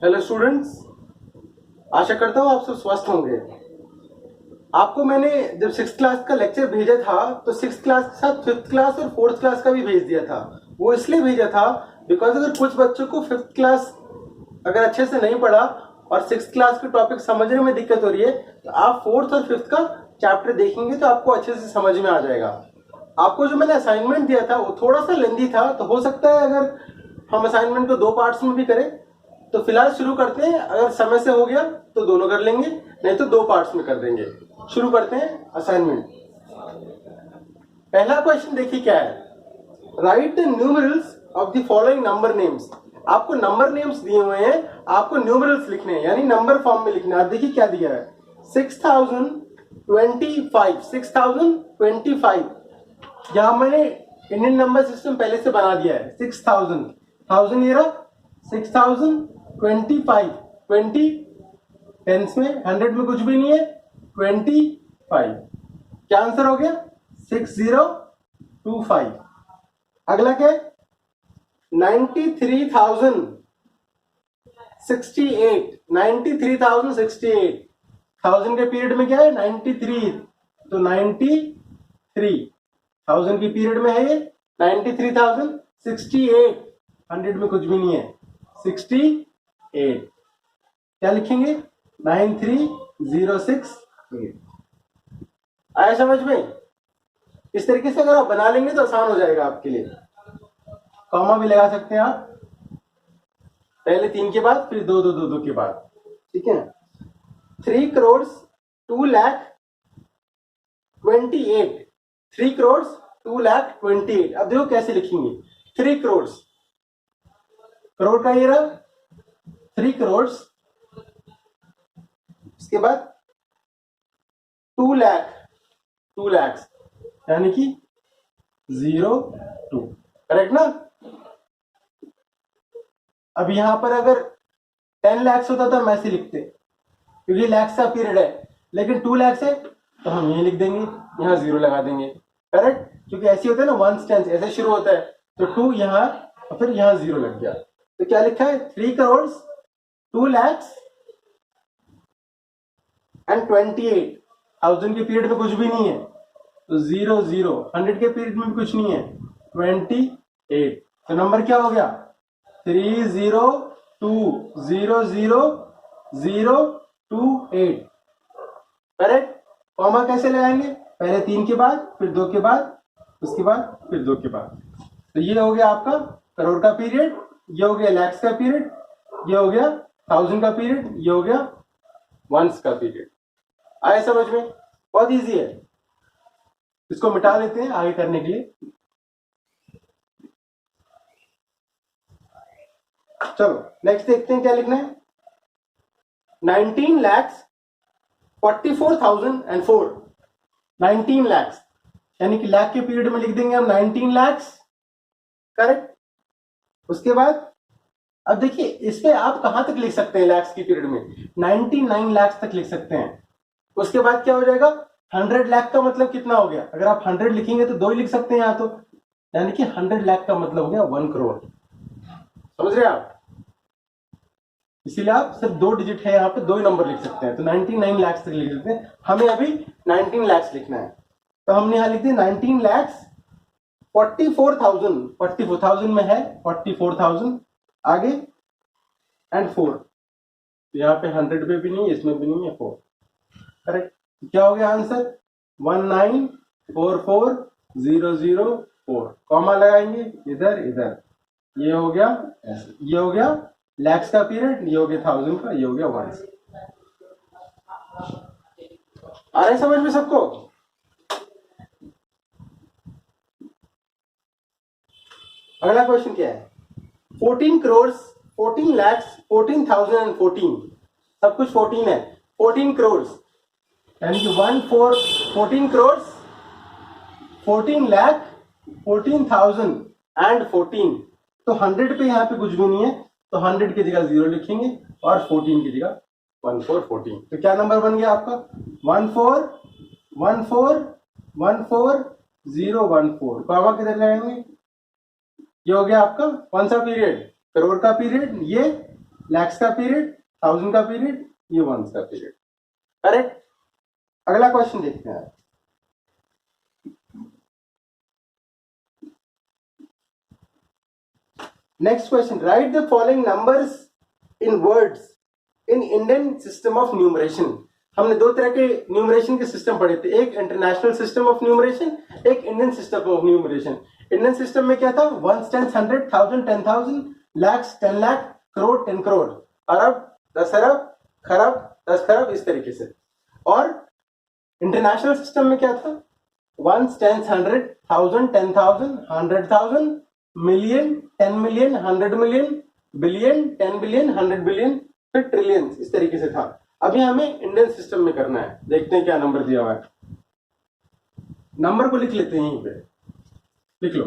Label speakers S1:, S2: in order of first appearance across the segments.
S1: Hello students, आशा करता हूँ आप सब स्वस्थ होंगे। आपको मैंने जब 6th क्लास का लेक्चर भेजा था तो 6th क्लास के साथ 5th क्लास और 4th क्लास का भी भेज दिया था। वो इसलिए भेजा था बिकॉज अगर कुछ बच्चों को 5th क्लास अगर अच्छे से नहीं पढ़ा और 6th क्लास के टॉपिक समझने में दिक्कत हो रही है तो आप 4th और 5th का चैप्टर देखेंगे तो आपको अच्छे से समझ में आ जाएगा। आपको जो मैंने असाइनमेंट दिया था वो थोड़ा सा लेंदी था, तो हो सकता है अगर हम असाइनमेंट को 2 पार्ट्स में भी करें। तो फिलहाल शुरू करते हैं, अगर समय से हो गया तो दोनों कर लेंगे, नहीं तो 2 पार्ट्स में कर देंगे। शुरू करते हैं असाइनमेंट। पहला क्वेश्चन देखिए क्या है, right the numerals of the following number names. आपको नंबर नेम्स दिए हुए हैं, आपको न्यूमरल्स लिखने हैं यानी नंबर फॉर्म में लिखना है। देखिए क्या दिया है, 6025 यहां मैंने इंडियन नंबर सिस्टम पहले से बना दिया है। 6000 ये रहा 6025 20 टेंस में 100 में कुछ भी नहीं है 25। क्या आंसर हो गया 6025। अगला क्या है 93,068 1000 के पीरियड में क्या है 93, तो 93,000 की पीरियड में है ये 93,068 100 में कुछ भी नहीं है 68। क्या लिखेंगे 93068। आया समझ में? इस तरीके से अगर आप बना लेंगे तो आसान हो जाएगा आपके लिए। कॉमा भी लगा सकते हैं आप, पहले 3 के बाद फिर 2 2 2 2 के बाद, ठीक है। 3,02,28 3,02,28। अब देखो कैसे लिखेंगे 3 करोड़, करोड़ का ये रहा 3 करोड़, इसके बाद 2 लाख यानी कि 02, करेक्ट ना। अब यहां पर अगर 10 लाख होता तो हम ऐसे लिखते क्योंकि लैक्स का पीरियड है, लेकिन 2 लाख है तो हम यही लिख देंगे, यहां 0 लगा देंगे, करेक्ट। क्योंकि ऐसे होता है ना, 1 टेंस ऐसे शुरू होता है तो 2 यहां और फिर यहां 0 लग गया। तो क्या लिखा है 3 करोड़ 2 लाख एंड 28,000 के पीरियड में कुछ भी नहीं है तो 0 0, 100 के पीरियड में भी कुछ नहीं है 28। तो नंबर क्या हो गया 302000028, करेक्ट। कॉमा कैसे लगाएंगे, पहले 3 के बाद फिर 2 के बाद उसके बाद फिर 2 के बाद। तो ये हो गया आपका करोड़ का पीरियड, ये हो गया लैक्स का पीरियड, ये हो गया 1000 का पीरियड, ये हो गया वंस का पीरियड। आए समझ में? बहुत इजी है। इसको मिटा देते हैं आगे करने के लिए। चलो नेक्स्ट देखते हैं क्या लिखना है। 19,44,004 19 लाख यानी कि लाख के पीरियड में लिख देंगे हम 19 लाख, करेक्ट। उसके बाद अब देखिए इस पे आप कहां तक लिख सकते हैं, लैक्स की पीरियड में 99 लाख तक लिख सकते हैं। उसके बाद क्या हो जाएगा 100 लाख का मतलब कितना हो गया, अगर आप 100 लिखेंगे तो 2 ही लिख सकते हैं यहां, तो यानी कि 100 लाख का मतलब हो गया 1 करोड़। समझ रहे आप? इसीलिए आप सिर्फ 2 डिजिट है यहाँ पे 2 ही नंबर लिख सकते हैं, तो 99 लाख तक लिख सकते हैं। हमें अभी 19 लाख लिखना है तो हमने यहां लिख दिया 19,44,000 में है 44,000 आगे एंड 4, यहाँ पे 100 पे भी नहीं, इसमें भी नहीं है 4, करेक्ट। क्या हो गया आंसर 1944,004। कॉमा लगाएंगे इधर इधर, ये हो गया ऐसे, ये हो गया लैक्स का पीरियड, ये हो गया 1000 का, ये हो गया 1। आ रहा है समझ में सबको? अगला क्वेश्चन क्या है 14 करोड़ 14 लाख 14,014, सब कुछ 14 है 14 करोड़ यानी कि 14 करोड़ 14 लाख 14,014। तो 100 पे यहाँ पे कुछ भी नहीं है तो 100 की जगह 0 लिखेंगे और 14 की जगह 1414। तो क्या नंबर बन गया आपका 14,14,14,014। कॉमा किधर लगाएंगे, ये हो गया आपका कौन सा पीरियड, करोड़ का पीरियड, ये लैक्स का पीरियड, 1000 का पीरियड, ये वंस का पीरियड। करेक्ट। अगला क्वेश्चन देखते हैं। Next question, right the following numbers in words in Indian system of numeration. हमने दो तरह के न्यूमरेशन के सिस्टम पढ़े थे, एक इंटरनेशनल सिस्टम ऑफ न्यूमरेशन, एक Indian system of numeration. Indian system में क्या था, 1 10 100 1000 10,000 lakhs 10 लाख, करोड़ 10 करोड़, अरब 10 अरब, खरब 10 खरब, इस तरीके से। और इंटरनेशनल सिस्टम में क्या था, 1 10 100 1000 10,000 100,000 million 10 million 100 million billion 10 billion 100 billion, फिर ट्रिलियन, इस तरीके से था। अभी हमें इंडियन सिस्टम में करना है। देखते हैं क्या नंबर दिया हुआ है। नंबर को लिख लेते हैं, यहीं पे लिख लो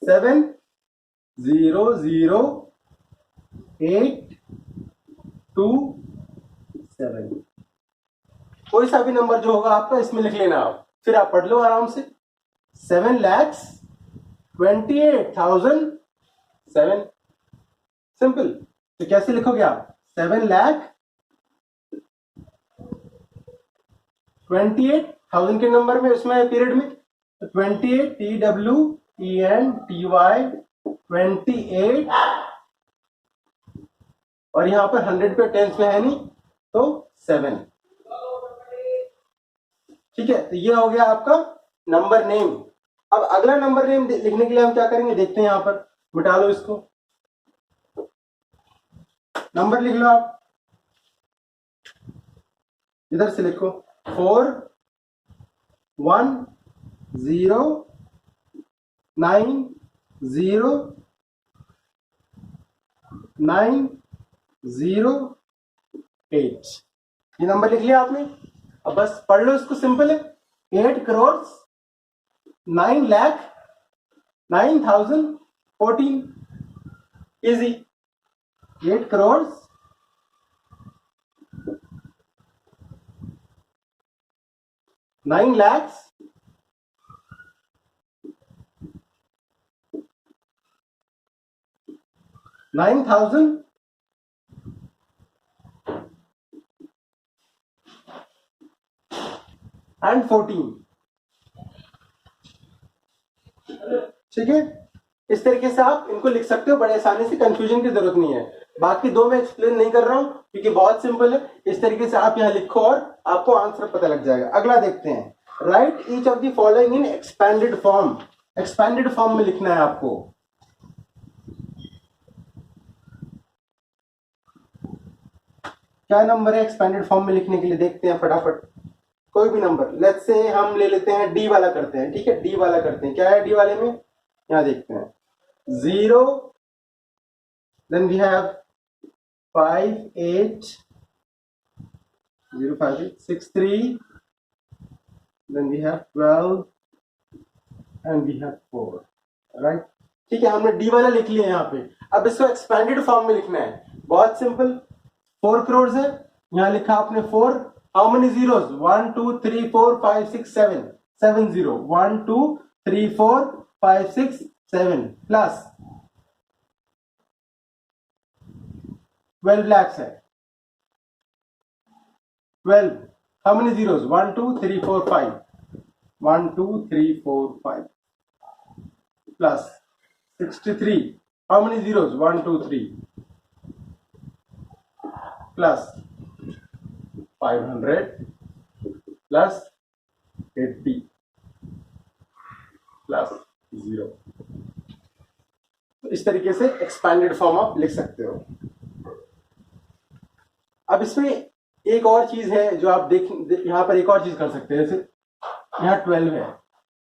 S1: 7 0 0 8 2 7। कोई सा भी नंबर जो होगा आपका इसमें लिख लेना आप, फिर आप पढ़ लो आराम से। 7,28,007। सिंपल। तो कैसे लिखोगे आप, 7,28,000 के नंबर में, उसमें पीरियड में 28 TWENTY 28, और यहां पर 100 पे टेंस में है नहीं, तो 7। ठीक है, तो ये हो गया आपका नंबर नेम। अब अगला नंबर नेम लिखने के लिए हम क्या करेंगे, देखते हैं। यहां पर मिटा लो इसको, नंबर लिख लो आप, इधर से लिखो 4 1 0 9 0 9 0 8। ये नंबर लिख लिया आपने। अब बस पढ़ लो इसको, सिंपल है। 8 करोड़ 9 लाख 9,014। इजी। 8 करोड़ 9 lakhs 9,014। ठीक है, इस तरीके से आप इनको लिख सकते हो, बड़े आसानी से, कंफ्यूजन की जरूरत नहीं है। बाकी दो मैं एक्सप्लेन नहीं कर रहा हूं क्योंकि बहुत सिंपल है। इस तरीके से आप यहां लिखो और आपको आंसर पता लग जाएगा। अगला देखते हैं, right each of the following in expanded form. Expanded form में लिखना है आपको। क्या नंबर है एक्सपैंडेड फॉर्म में लिखने के लिए, देखते हैं फटाफट। कोई भी नंबर, लेट्स से हम ले लेते हैं डी वाला करते हैं। ठीक है, डी वाला करते हैं। क्या है डी वाले में, यहां देखते हैं 0, then we have 5 8 0 5 8 6 3, then we have 12 and we have 4, right. ठीक है, हमने डी वाला लिख लिया यहाँ पे। अब इसको एक्सपैंडेड फॉर्म में लिखना है, बहुत सिंपल। 4 करोड़ है, यहाँ लिखा आपने 4। How many zeros, 1 2 3 4 5 6 7, 7 0, 1 2 3 4 5 6 7, plus 12 lakhs है। 12, how many zeros, 1 2 3 4 5, 1 2 3 4 5, plus 63, how many zeros, 1 2 3, plus 500, plus 80, plus 0। तो इस तरीके से एक्सपैंडेड फॉर्म आप लिख सकते हो। अब इसमें एक और चीज है जो आप यहां पर एक और चीज कर सकते हैं। जैसे यहाँ 12 है,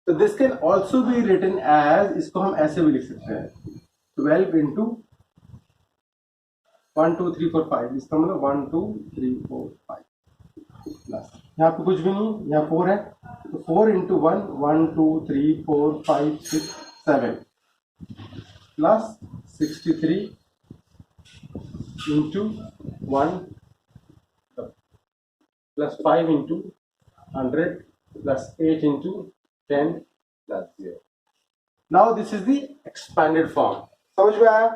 S1: तो this can also be written as, इसको हम ऐसे भी लिख सकते हैं 12 इंटू 1 2 3 4 5, इसका मतलब 1 2 3 4 5 प्लस, यहाँ पे कुछ भी नहीं, यहाँ 4 है, तो 4 into 1 1 2 3 4 5 6 7 plus 63 into 1 plus 5 into 100 plus 8 into 10 plus 0। Now this is the expanded form. समझ में आया?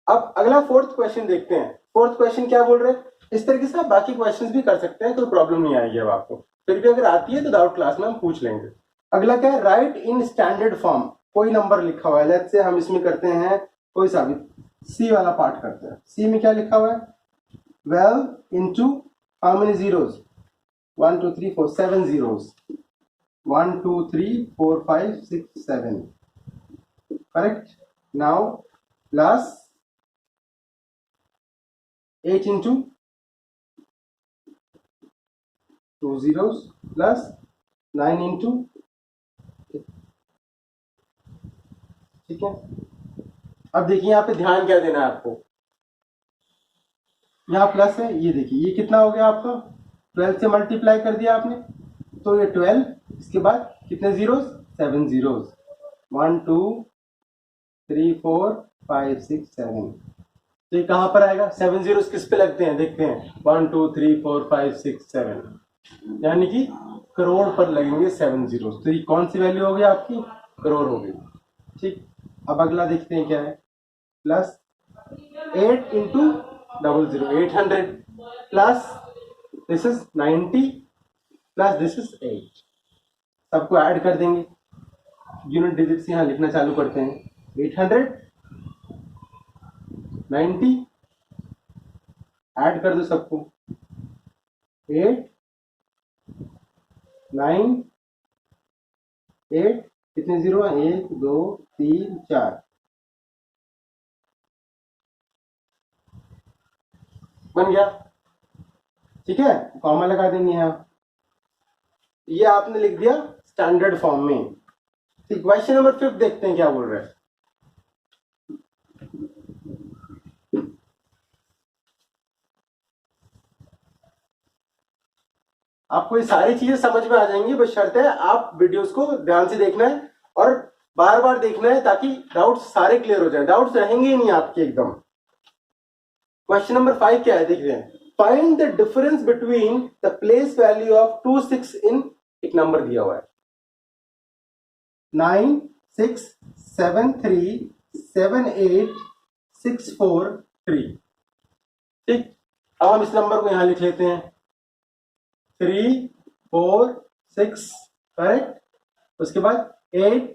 S1: अब अगला फोर्थ क्वेश्चन देखते हैं। फोर्थ क्वेश्चन क्या बोल रहे हैं, इस तरीके से आप बाकी क्वेश्चंस भी कर सकते हैं, कोई प्रॉब्लम नहीं आएगी अब आपको, फिर भी अगर आती है तो डाउट क्लास में हम पूछ लेंगे। अगला क्या है, राइट इन स्टैंडर्ड फॉर्म, कोई नंबर लिखा हुआ है, लेट्स से हम इसमें करते हैं कोई सा भी, सी वाला पार्ट करते हैं। सी में क्या लिखा हुआ है, 12 into how many zeros, 1 2 3 4 7 zeros, 1 2 3 4 5 6 7, correct. Now plus 8 into 2 zeros plus 9 into, ठीक है। अब देखिए यहाँ पे ध्यान क्या देना है आपको, यहाँ प्लस है, ये देखिए ये कितना हो गया आपका, 12 से मल्टीप्लाई कर दिया आपने, तो ये 12, इसके बाद कितने जीरोस, 7 जीरोस, 1 2 3 4 5 6 7, तो ये कहाँ पर आएगा, 7 जीरोस किस पे लगते हैं देखते हैं, 1 2 3 4 5 6 7, यानी कि करोड़ पर लगेंगे 7 जीरोस, तो ये कौन सी वैल्यू हो गई आपकी, करोड़ हो गई, ठीक। अब अगला देखते हैं क्या है, plus 8 into 00 800 plus this is 90 plus this is 8, सबको ऐड कर देंगे, यूनिट डिजिट्स यहाँ लिखना चालू करते हैं, 800 90 ऐड कर दो सबको, 8 9 8, कितने जीरो है, 1 2 3 4, बन गया, ठीक है। कॉमा लगा देंगे यहाँ, ये आपने लिख दिया स्टैंडर्ड फॉर्म में, ठीक। क्वेश्चन नंबर 5 देखते हैं क्या बोल रहे हैं। आपको ये सारी चीजें समझ में आ जाएंगी, बस शर्त है आप वीडियोस को ध्यान से देखना है और बार बार देखना है ताकि डाउट्स सारे क्लियर हो जाए, डाउट्स रहेंगे ही नहीं आपके एकदम। क्वेश्चन नंबर 5 क्या है देख रहे हैं, find the difference between the place value of 2 6 इन, एक नंबर दिया हुआ है 9 6 7 3 7 8 6 4 3, ठीक। अब हम इस नंबर को यहां लिख लेते हैं 3 4 6, करेक्ट, उसके बाद 8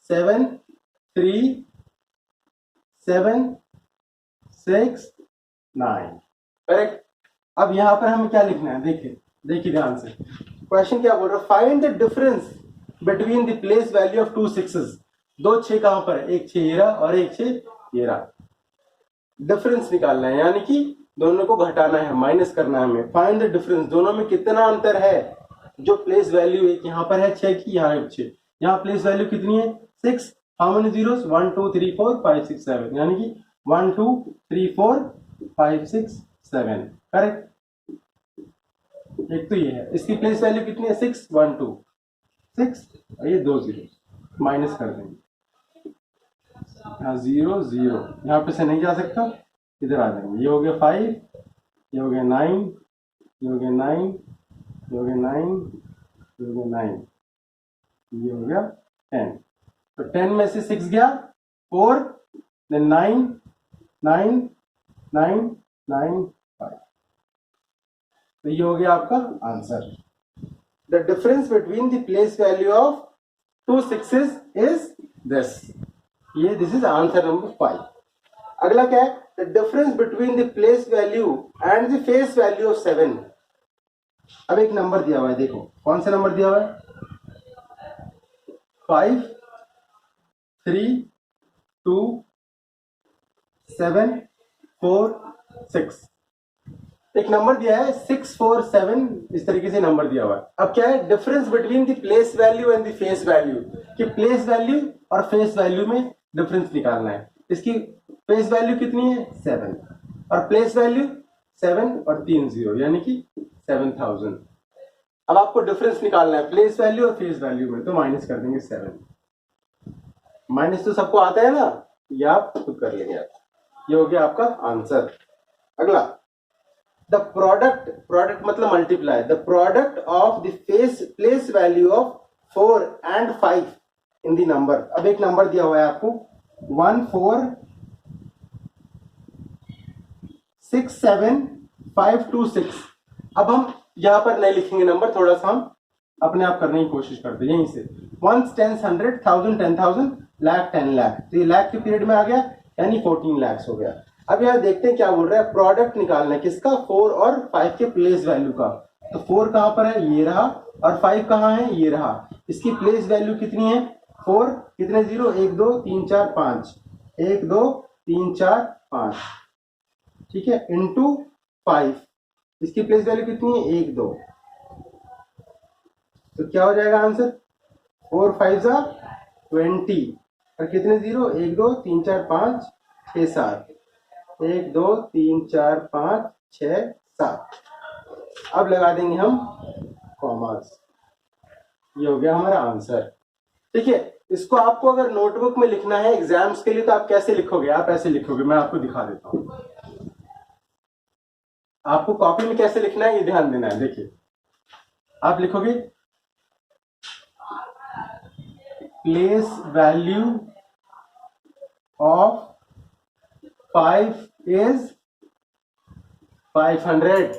S1: 7 3 7 6 9, करेक्ट। अब यहां पर हमें क्या लिखना है, देखिए ध्यान से, क्वेश्चन क्या बोल रहा है, find the difference between the place value of 2 6s, दो 6 कहां पर है, एक 6 ये रहा और एक 6 ये रहा, डिफरेंस निकालना है, यानी कि दोनों को घटाना है, माइनस करना है हमें, फाइंड द डिफरेंस, दोनों में कितना अंतर है, जो प्लेस वैल्यू एक यहाँ पर है 6 की, यहाँ है 6, यहाँ प्लेस वैल्यू कितनी है 6, हाउ मेनी जीरोस, 1 2 3 4 5 6 7, यानी कि 1 2 3 4 5 6 7, करेक्ट। एक तो ये है, इसकी प्लेस वैल्यू कितनी है 6 1 2 6, और ये 2 जीरो माइनस कर देंगे, यहाँ 0 0, यहाँ पे से नहीं जा सकता, इधर आ जाएंगे, ये हो गया 5, ये हो गया 9, ये हो गया 9, ये हो गया 9, ये हो गया 9, ये हो गया 10, तो 10 में से 6 गया 4, then 9 9 9 9 5, तो ये हो गया आपका answer. The difference between the place value of 2 6s is this, ये दिस इज आंसर नंबर 5। अगला क्या है, the difference between the place value and the face value of 7। अब एक नंबर दिया हुआ है, देखो कौन सा नंबर दिया हुआ है, 5 3 2 7 4 6, एक नंबर दिया है 6 4 7, इस तरीके से नंबर दिया हुआ है। अब क्या है, difference between the place value and the face value, कि प्लेस वैल्यू और फेस वैल्यू में डिफरेंस निकालना है। इसकी फेस वैल्यू कितनी है 7, और प्लेस वैल्यू 7 और 3 0, यानी कि 7000। अब आपको डिफरेंस निकालना है प्लेस वैल्यू और फेस वैल्यू में, तो माइनस कर देंगे 7, माइनस तो सबको आता है ना, ये आप खुद कर लेंगे, ये हो गया आपका आंसर। अगला, द प्रोडक्ट मतलब multiply, the product of the place value of 4 and 5 in the number. अब एक नंबर दिया हुआ है आपको 1 4 67526। अब हम यहाँ पर नहीं लिखेंगे नंबर, थोड़ा सा हम अपने आप करने की कोशिश करते हैं यहीं से। 1 10 100 1000 10,000 लाख 10 लाख, तो ये लाख के पीरियड में आ गया, यानी 14 लाख हो गया। अब यहाँ देखते हैं क्या बोल रहा है, प्रोडक्ट निकालना है किसका, 4 और 5 के प्लेस वैल्यू का। तो 4 कहाँ पर है, ये रहा, और 5 कहाँ है, ये रहा। इसकी प्लेस वैल्यू कितनी है, 4 कितने जीरो, 1 2 3 4 5, 1 2 3 4 5, ठीक है, इंटू 5, इसकी प्लेस वैल्यू कितनी है, 1 2, तो क्या हो जाएगा आंसर, 4 5 20, और कितने जीरो, 1 2 3 4 5 6 7, 1 2 3 4 5 6 7। अब लगा देंगे हम कॉमास, ये हो गया हमारा आंसर। ठीक है, इसको आपको अगर नोटबुक में लिखना है एग्जाम्स के लिए तो आप कैसे लिखोगे, आप ऐसे लिखोगे, मैं आपको दिखा देता हूं। आपको कॉपी में कैसे लिखना है ये ध्यान देना है। देखिए आप लिखोगे प्लेस वैल्यू ऑफ 5 इज 500,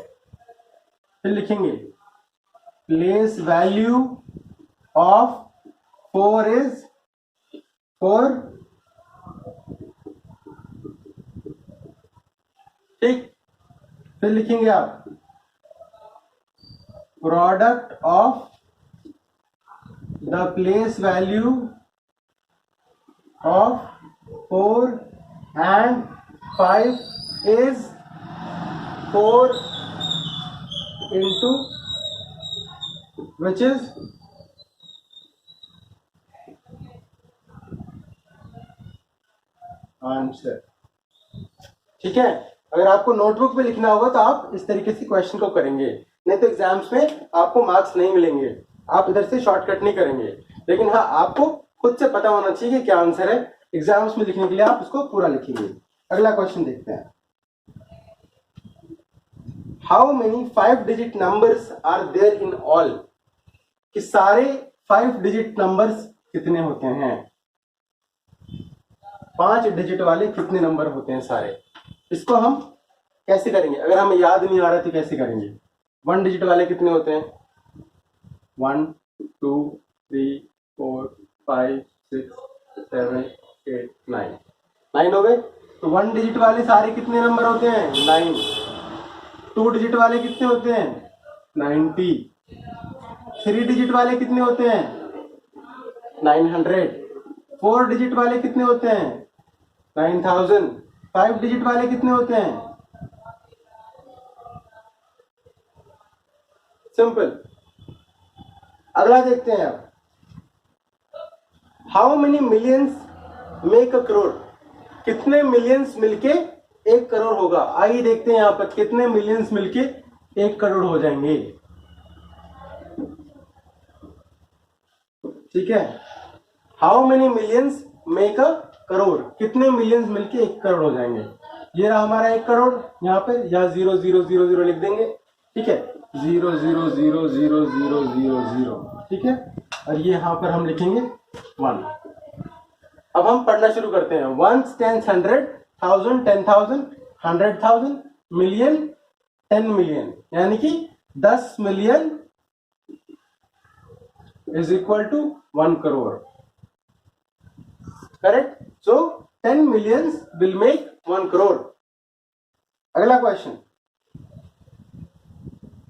S1: फिर लिखेंगे प्लेस वैल्यू ऑफ 4 इज 4, ठीक, फिर लिखेंगे आप product of the place value of 4 and 5 is 4 into which is answer. ठीक है, अगर आपको नोटबुक पे लिखना होगा तो आप इस तरीके से क्वेश्चन को करेंगे, नहीं तो एग्जाम्स में आपको मार्क्स नहीं मिलेंगे, आप इधर से शॉर्टकट नहीं करेंगे। लेकिन हाँ, आपको खुद से पता होना चाहिए कि क्या आंसर है, एग्जाम्स में लिखने के लिए आप उसको पूरा लिखेंगे। अगला क्वेश्चन देखते हैं, how many 5 digit numbers are there in all, कि सारे 5 डिजिट नंबर्स कितने होते हैं, 5 डिजिट वाले कितने नंबर होते हैं सारे। इसको हम कैसे करेंगे, अगर हमें याद नहीं आ रहा तो कैसे करेंगे। 1 डिजिट वाले कितने होते हैं, 1 2 3 4 5 6 7 8 9, 9 हो गए। तो 1 डिजिट वाले सारे कितने नंबर होते हैं, 9। 2 डिजिट वाले कितने होते हैं, 90। 3 डिजिट वाले कितने होते हैं, 900। 4 डिजिट वाले कितने होते हैं, 9000। 5 डिजिट वाले कितने होते हैं, सिंपल। अगला देखते हैं आप, how many millions make a crore, कितने मिलियंस मिलके 1 करोड़ होगा। आइए देखते हैं यहां पर कितने मिलियंस मिलके 1 करोड़ हो जाएंगे। ठीक है, how many millions make a crore, कितने मिलियंस मिलके 1 करोड़ हो जाएंगे। ये रहा हमारा 1 करोड़, यहाँ पे या 0 0 0 0 लिख देंगे। ठीक है, 0 0 0 0 0 0 0, ठीक है, और ये यहाँ पर हम लिखेंगे 1। अब हम पढ़ना शुरू करते हैं, 1 10 100 1000 10,000 100,000 मिलियन 10 मिलियन, यानी कि 10 million is equal to 1 crore. Correct? So 10 millions will make 1 crore. अगला question,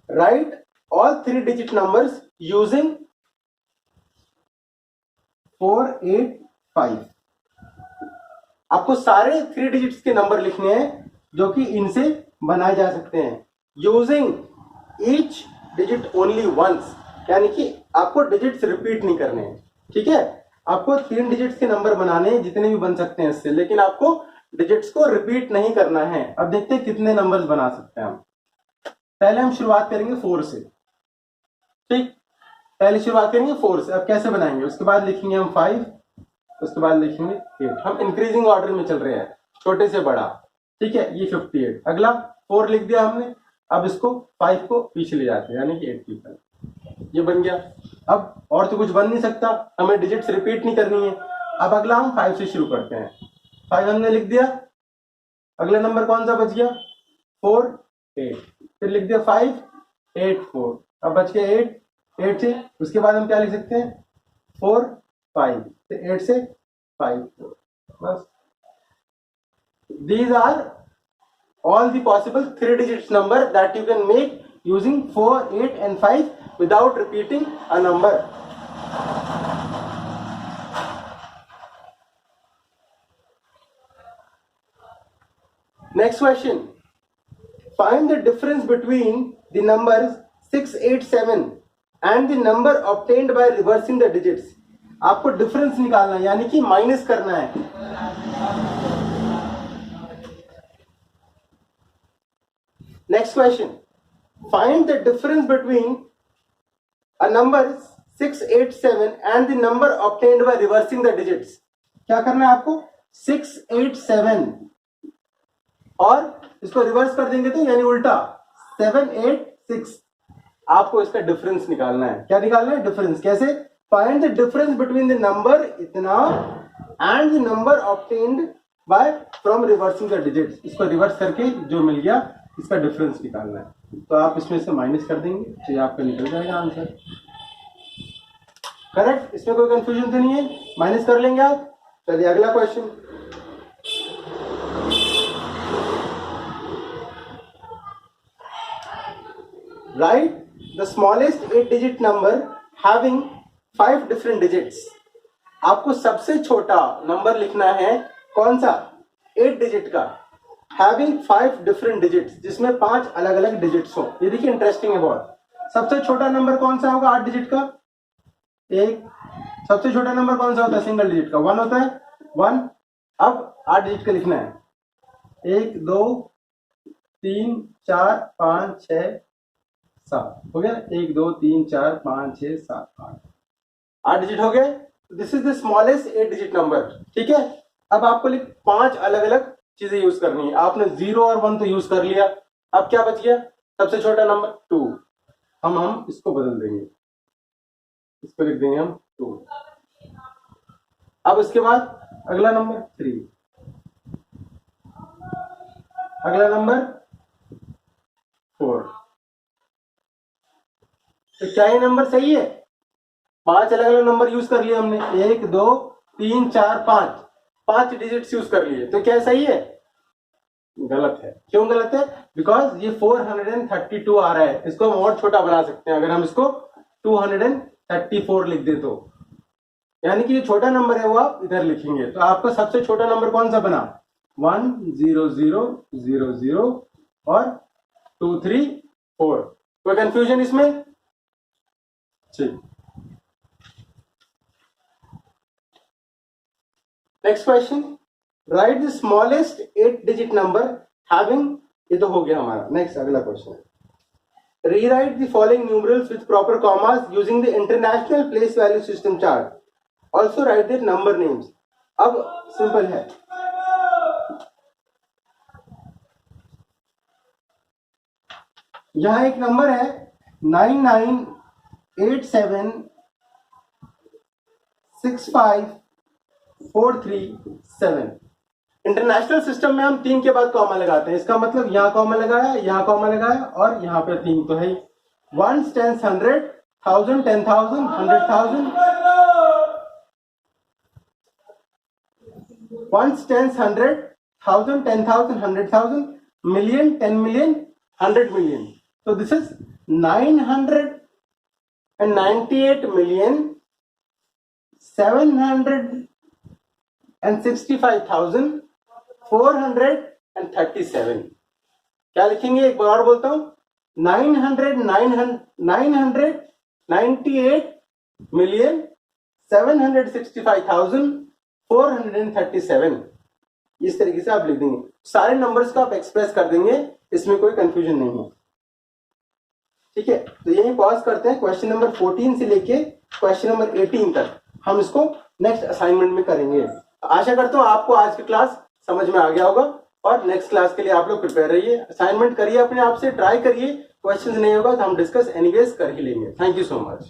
S1: write all 3 digit numbers using 485। आपको सारे 3 डिजिट्स के नंबर लिखने हैं जो कि इनसे बनाए जा सकते हैं, using each digit only once, यानी कि आपको डिजिट्स रिपीट नहीं करने हैं। ठीक है, आपको 3 डिजिट्स के नंबर बनाने हैं जितने भी बन सकते हैं इससे, लेकिन आपको डिजिट्स को रिपीट नहीं करना है। अब देखते हैं कितने नंबर्स बना सकते हैं हम। पहले हम शुरुआत करेंगे 4 से। ठीक, पहले शुरुआत करेंगे 4 से। अब कैसे बनाएंगे, उसके बाद लिखेंगे हम 5, उसके बाद लिखेंगे 8। हम इंक्रीजिंग ऑर्डर में चल रहे हैं, छोटे से बड़ा। ठीक है, ये 58। अगला 4 लिख दिया हमने, अब इसको 5 को पीछे ले जाते हैं, यानी कि 8 people, ये बन गया। अब और तो कुछ बन नहीं सकता, हमें डिजिट्स रिपीट नहीं करनी है। अब अगला हम 5 से शुरू करते हैं। 5 हमने लिख दिया, अगला नंबर कौन सा बच गया, 4 8, फिर लिख दिया 5 8 4, अब बच गया 8 से उसके बाद हम क्या लिख सकते हैं 4 5, फिर 8 से 5 4, बस। These are all the possible 3 digits number that you can make using 4 8 and 5 without repeating a number. Next question. Find the difference between the numbers 687 and the number obtained by reversing the digits. आपको difference निकालना है, यानी कि minus करना है। Next question. Find the difference between a number 687 and the number obtained by reversing the digits. क्या करना है आपको 687 और इसको रिवर्स कर देंगे तो यानी उल्टा 786, आपको इसका डिफरेंस निकालना है। क्या निकालना है डिफरेंस, कैसे find the difference between the number इतना and the number obtained by from reversing the digits. इसको रिवर्स करके जो मिल गया इसका डिफरेंस निकालना है। तो आप इसमें से माइनस कर देंगे तो ये आपका निकल जाएगा आंसर। करेक्ट, इसमें कोई कंफ्यूजन तो नहीं है, माइनस कर लेंगे आप। चलिए अगला question. Write the smallest 8-digit number having 5 different digits. आपको सबसे छोटा नंबर लिखना है कौन सा 8 डिजिट का, having 5 different digits, जिसमें 5 अलग अलग डिजिट्स हो। ये देखिए इंटरेस्टिंग है बहुत। सबसे छोटा नंबर कौन सा होगा 8 डिजिट का, एक। सबसे छोटा नंबर कौन सा होता है सिंगल डिजिट का 1 होता है 1। अब 8 डिजिट का लिखना है 1 2 3 4 5 6 7, हो गया 1 2 3 4 5 6 7 8 डिजिट हो गए। This is the smallest 8 digit number, ठीक है। अब आपको 5 अलग अलग चीजें यूज करनी है। आपने 0 और 1 तो यूज कर लिया, अब क्या बच गया सबसे छोटा नंबर 2। हम इसको बदल देंगे, इसको लिख देंगे हम 2। अब उसके बाद अगला नंबर 3, अगला नंबर 4। तो क्या ये नंबर सही है, 5 अलग अलग नंबर यूज कर लिए हमने, 1 2 3 4 5 डिजिट्स यूज कर लिए। तो क्या सही है, गलत है। क्यों गलत है, बिकॉज ये 432 आ रहा है। इसको हम और छोटा बना सकते हैं, अगर हम इसको 234 लिख दे तो, यानी कि ये छोटा नंबर है वो आप इधर लिखेंगे। तो आपका सबसे छोटा नंबर कौन सा बना 1 0 0 0 0 और 2 3 4। कोई कंफ्यूजन इसमें, ठीक। Next question, right the smallest 8 digit number having, ये तो हो गया हमारा। नेक्स्ट अगला क्वेश्चन है, rewrite the following numerals with proper commas using the international place value system chart, also right the number names. अब सिंपल है, यहां एक नंबर है 998765437। इंटरनेशनल सिस्टम में हम 3 के बाद कॉमा लगाते हैं, इसका मतलब यहां कॉमा लगाया, यहां कॉमा लगाया और यहां पे 3 तो है। 1 10 100 1000 10,000 100,000, 1 10 100 1000 10,000 100,000, million 10 million 100 million। So this is 998,765,437। क्या लिखेंगे, एक बार और बोलता हूं, 998,765,437। इस तरीके से आप लिख देंगे, सारे नंबर्स को आप एक्सप्रेस कर देंगे, इसमें कोई कंफ्यूजन नहीं है, ठीक है। तो यही पॉज करते हैं, क्वेश्चन नंबर 14 से लेके क्वेश्चन नंबर 18 तक हम इसको नेक्स्ट असाइनमेंट में करेंगे। आशा करता हूं आपको आज की क्लास समझ में आ गया होगा और नेक्स्ट क्लास के लिए आप लोग प्रिपेयर रहिए, असाइनमेंट करिए, अपने आप से ट्राई करिए। क्वेश्चंस नहीं होगा तो हम डिस्कस एनीवेज कर ही लेंगे। Thank you so much.